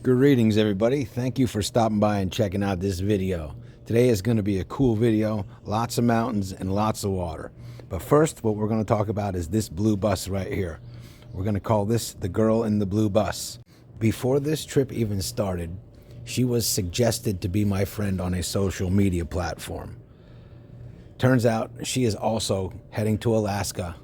Greetings everybody, thank you for stopping by and checking out this video. Today is going to be a cool video, lots of mountains and lots of water. But first, what we're going to talk about is this blue bus right here. We're going to call this the girl in the blue bus. Before this trip even started, she was suggested to be my friend on a social media platform. Turns out she is also heading to Alaska.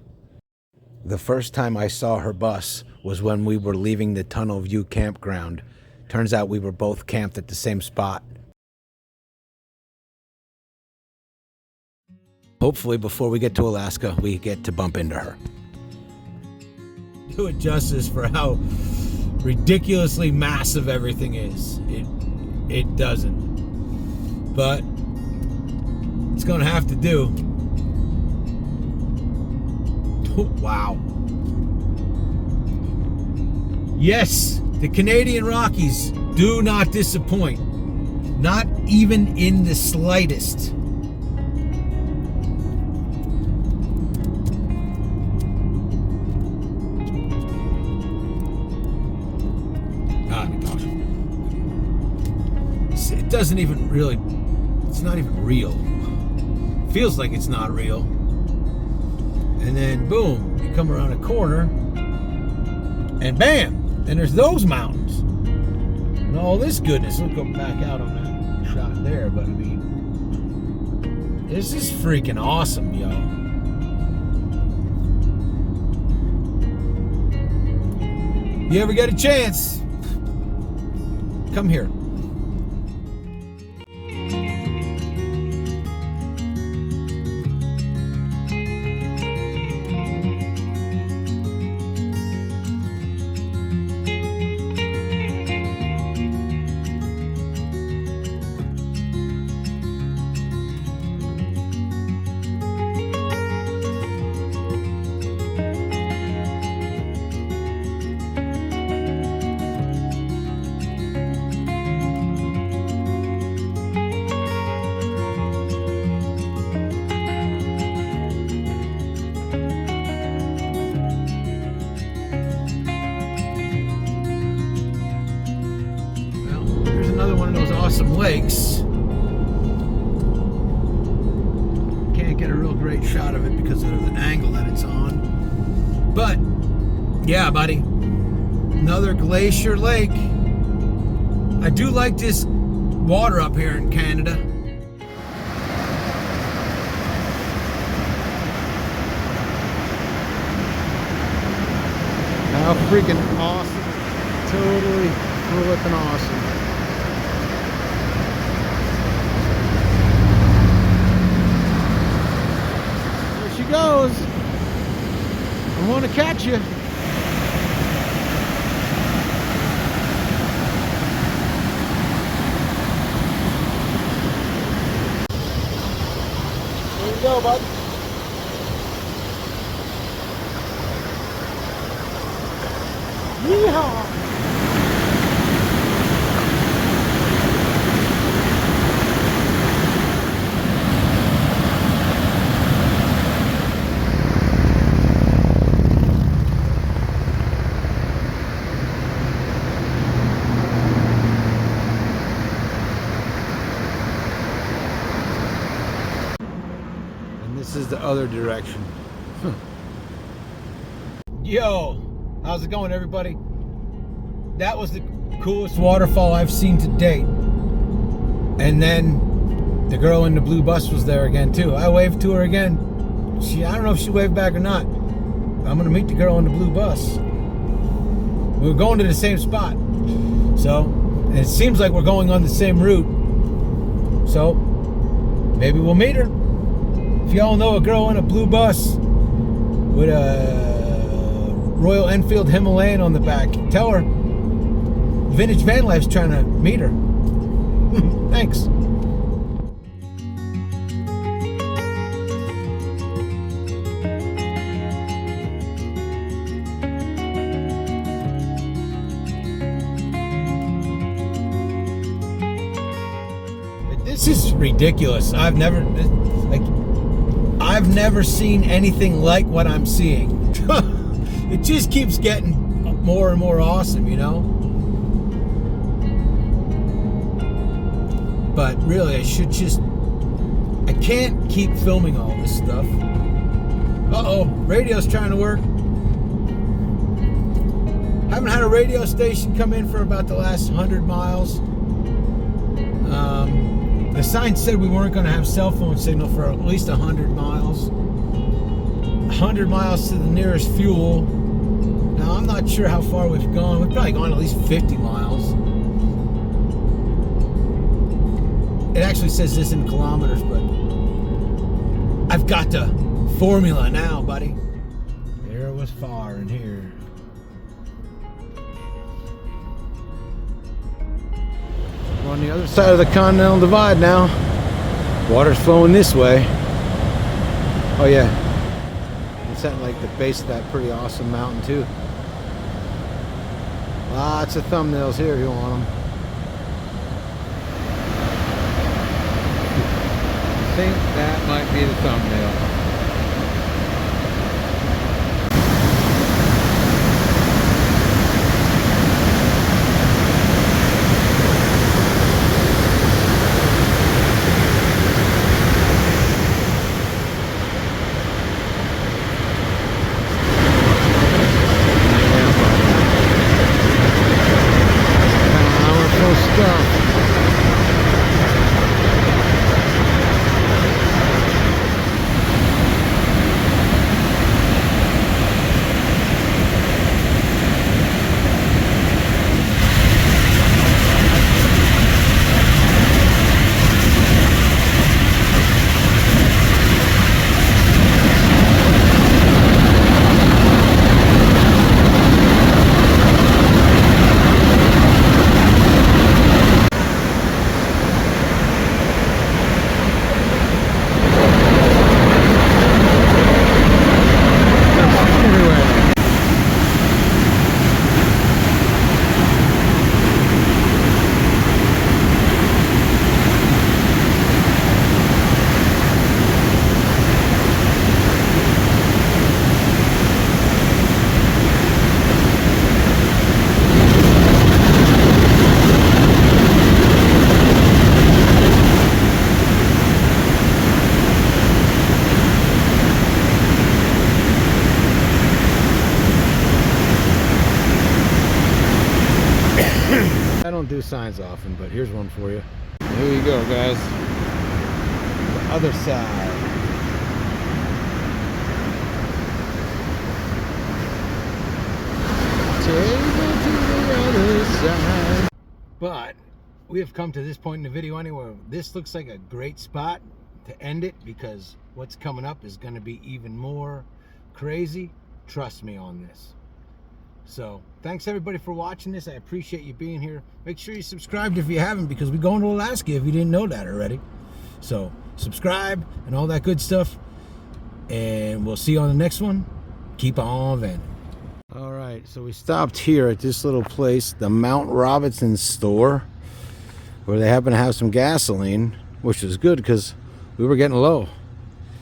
The first time I saw her bus was when we were leaving the Tunnel View campground. Turns out we were both camped at the same spot. Hopefully before we get to Alaska, we get to bump into her. Do it justice for how ridiculously massive everything is. It doesn't. But it's gonna have to do. Wow. Yes, the Canadian Rockies do not disappoint. Not even in the slightest. Ah, my gosh. It doesn't even really, it's not even real. Feels like it's not real. And then boom, you come around a corner and bam, and there's those mountains and all this goodness. We'll go back out on that shot there, but I mean, this is freaking awesome, yo. You ever get a chance, come here. Awesome lakes. Can't get a real great shot of it because of the angle that it's on. But yeah, buddy, another Glacier Lake. I do like this water up here in Canada. How freaking awesome. Totally flipping awesome. Goes. I want to catch you. There you go, bud. Yeehaw! This is the other direction. Yo, how's it going, everybody? That was the coolest waterfall I've seen to date. And then the girl in the blue bus was there again too. I waved to her again. I don't know if she waved back or not. I'm gonna meet the girl in the blue bus. We were going to the same spot. So, and it seems like we're going on the same route. So, maybe we'll meet her. If y'all know a girl in a blue bus with a Royal Enfield Himalayan on the back, tell her Vintage Vanlife's trying to meet her. Thanks. This is ridiculous. I've never seen anything like what I'm seeing. It just keeps getting more and more awesome, you know? But really, I can't keep filming all this stuff. Uh-oh, radio's trying to work. Haven't had a radio station come in for about the last 100 miles. The sign said we weren't going to have cell phone signal for at least 100 miles. 100 miles to the nearest fuel. Now, I'm not sure how far we've gone. We've probably gone at least 50 miles. It actually says this in kilometers, but I've got the formula now, buddy. There was far in here. We're on the other side of the Continental Divide now. Water's flowing this way. Oh yeah, it's at like the base of that pretty awesome mountain too. Lots of thumbnails here if you want them. I think that might be the thumbnail. I don't do signs often, but here's one for you. Here you go, guys. The other side. Table to the other side. But we have come to this point in the video anyway. This looks like a great spot to end it because what's coming up is going to be even more crazy. Trust me on this. So thanks everybody for watching this. I appreciate you being here. Make sure you subscribed if you haven't, because we're going to Alaska if you didn't know that already. So subscribe and all that good stuff, and we'll see you on the next one. Keep on venting. All right, so we stopped here at this little place, the Mount Robinson store, where they happen to have some gasoline, which is good because we were getting low.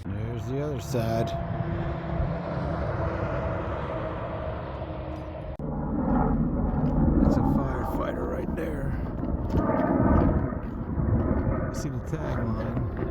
There's the other side. Firefighter right there. See the tagline.